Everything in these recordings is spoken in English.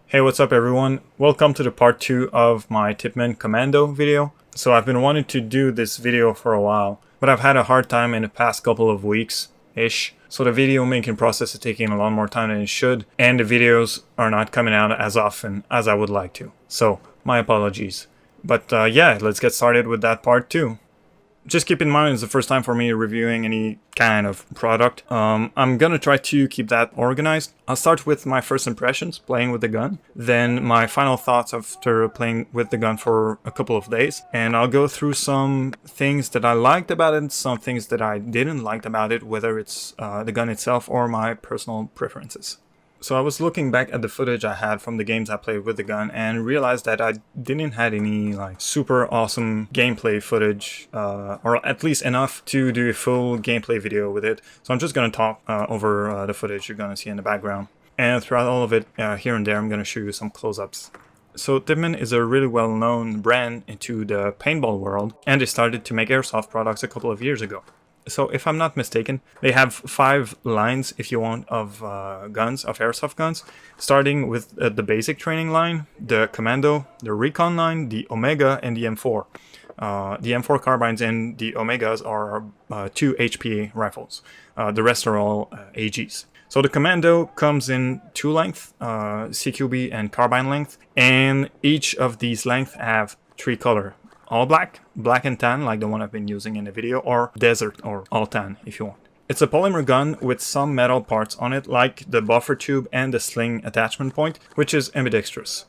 Hey, what's up everyone? Welcome to the part 2 of my Tippmann Commando video. So I've been wanting to do this video for a while, but I've had a hard time in the past couple of weeks-ish. So the video making process is taking a lot more time than it should, and the videos are not coming out as often as I would like to. So, my apologies. But yeah, let's get started with that part 2. Just keep in mind it's the first time for me reviewing any kind of product. I'm gonna try to keep that organized. I'll start with my first impressions playing with the gun, then my final thoughts after playing with the gun for a couple of days, and I'll go through some things that I liked about it, some things that I didn't like about it, whether it's the gun itself or my personal preferences. So I was looking back at the footage I had from the games I played with the gun and realized that I didn't have any like super awesome gameplay footage, or at least enough to do a full gameplay video with it. So I'm just going to talk over the footage you're going to see in the background. And throughout all of it, here and there, I'm going to show you some close-ups. So Tippmann is a really well-known brand into the paintball world, and they started to make airsoft products a couple of years ago. So if I'm not mistaken, they have 5 lines, if you want, of guns, of airsoft guns, starting with the basic training line, the Commando, the Recon line, the Omega, and the M4. The M4 carbines and the Omegas are 2 HPA rifles. The rest are all AGs. So the Commando comes in 2 length, CQB and carbine length, and each of these lengths have 3 color. All black, black and tan like the one I've been using in the video, or desert or all tan if you want. It's a polymer gun with some metal parts on it like the buffer tube and the sling attachment point, which is ambidextrous.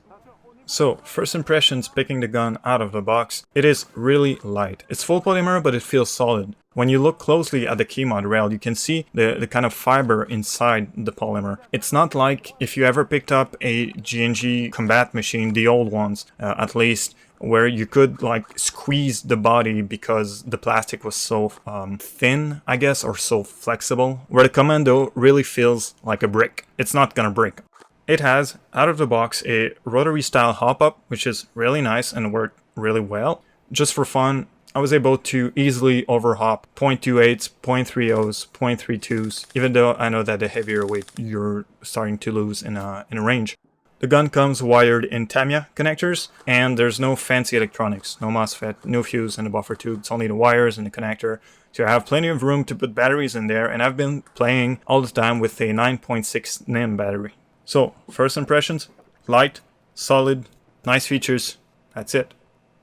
So, first impressions picking the gun out of the box, it is really light. It's full polymer but it feels solid. When you look closely at the key mod rail, you can see the kind of fiber inside the polymer. It's not like if you ever picked up a G&G combat machine, the old ones at least, where you could like squeeze the body because the plastic was so thin, I guess, or so flexible, where the Commando really feels like a brick. It's not gonna break. It has, out of the box, a rotary style Hopup, which is really nice and worked really well. Just for fun, I was able to easily overhop 0.28s, 0.30s, 0.32s, even though I know that the heavier weight you're starting to lose in a range. The gun comes wired in Tamiya connectors, and there's no fancy electronics, no MOSFET, no fuse in the buffer tube, it's only the wires and the connector. So I have plenty of room to put batteries in there, and I've been playing all the time with a 9.6 NiMH battery. So, first impressions, light, solid, nice features, that's it.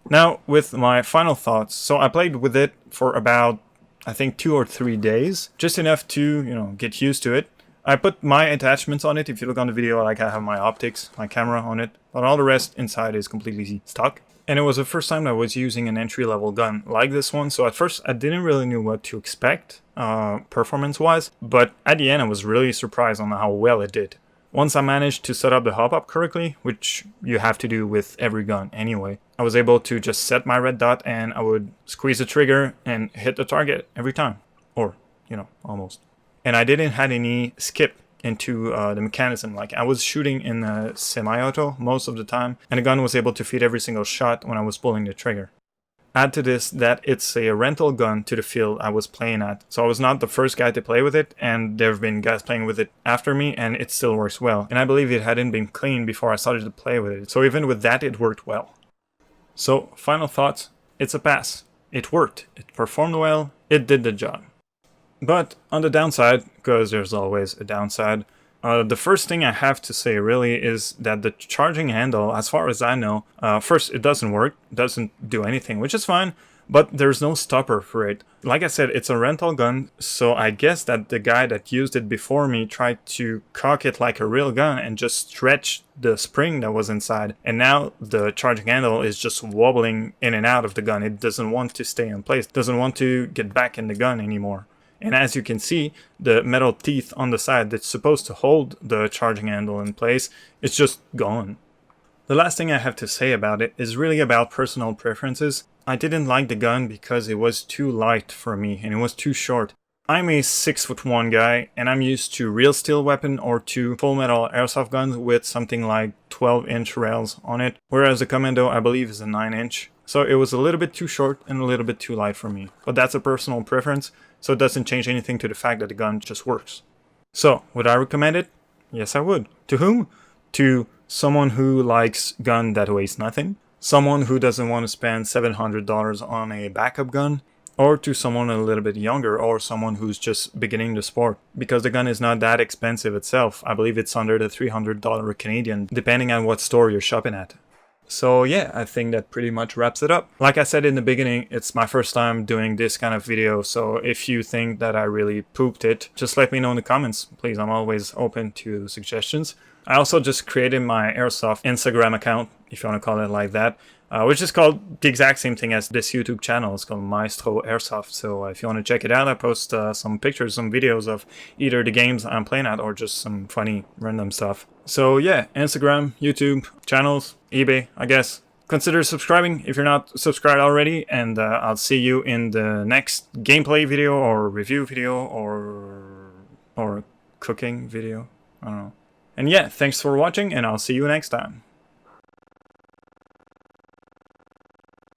Now, with my final thoughts, so I played with it for about, I think 2 or 3 days, just enough to, get used to it. I put my attachments on it. If you look on the video, like I have my optics, my camera on it, but all the rest inside is completely stuck. And it was the first time I was using an entry-level gun like this one, so at first I didn't really know what to expect, performance-wise, but at the end I was really surprised on how well it did. Once I managed to set up the Hopup correctly, which you have to do with every gun anyway, I was able to just set my red dot and I would squeeze the trigger and hit the target every time. Or, almost. And I didn't have any skip into the mechanism. Like I was shooting in a semi-auto most of the time, and the gun was able to feed every single shot when I was pulling the trigger. Add to this that it's a rental gun to the field I was playing at, so I was not the first guy to play with it, and there have been guys playing with it after me, and it still works well. And I believe it hadn't been cleaned before I started to play with it, so even with that it worked well. So, final thoughts, it's a pass. It worked, it performed well, it did the job. But on the downside, because there's always a downside, the first thing I have to say really is that the charging handle, as far as I know, first it doesn't work, doesn't do anything, which is fine, but there's no stopper for it. Like I said, it's a rental gun, so I guess that the guy that used it before me tried to cock it like a real gun and just stretch the spring that was inside, and now the charging handle is just wobbling in and out of the gun. It doesn't want to stay in place, doesn't want to get back in the gun anymore. And as you can see, the metal teeth on the side that's supposed to hold the charging handle in place is just gone. The last thing I have to say about it is really about personal preferences. I didn't like the gun because it was too light for me and it was too short. I'm a 6'1" guy and I'm used to real steel weapon or to full metal airsoft guns with something like 12-inch rails on it, whereas the Commando I believe is a 9-inch. So it was a little bit too short and a little bit too light for me. But that's a personal preference, so it doesn't change anything to the fact that the gun just works. So, would I recommend it? Yes, I would. To whom? To someone who likes gun that weighs nothing, someone who doesn't want to spend $700 on a backup gun, or to someone a little bit younger, or someone who's just beginning the sport, because the gun is not that expensive itself. I believe it's under the $300 Canadian, depending on what store you're shopping at. So yeah, I think that pretty much wraps it up. Like I said in the beginning, it's my first time doing this kind of video, so if you think that I really pooped it, just let me know in the comments. Please, I'm always open to suggestions. I also just created my Airsoft Instagram account, if you want to call it like that, which is called the exact same thing as this YouTube channel. It's called Maestro Airsoft. So if you want to check it out, I post some pictures, some videos of either the games I'm playing at or just some funny random stuff. So yeah, Instagram, YouTube, channels, eBay, I guess. Consider subscribing if you're not subscribed already, and I'll see you in the next gameplay video or review video or cooking video. I don't know. And yeah, thanks for watching, and I'll see you next time.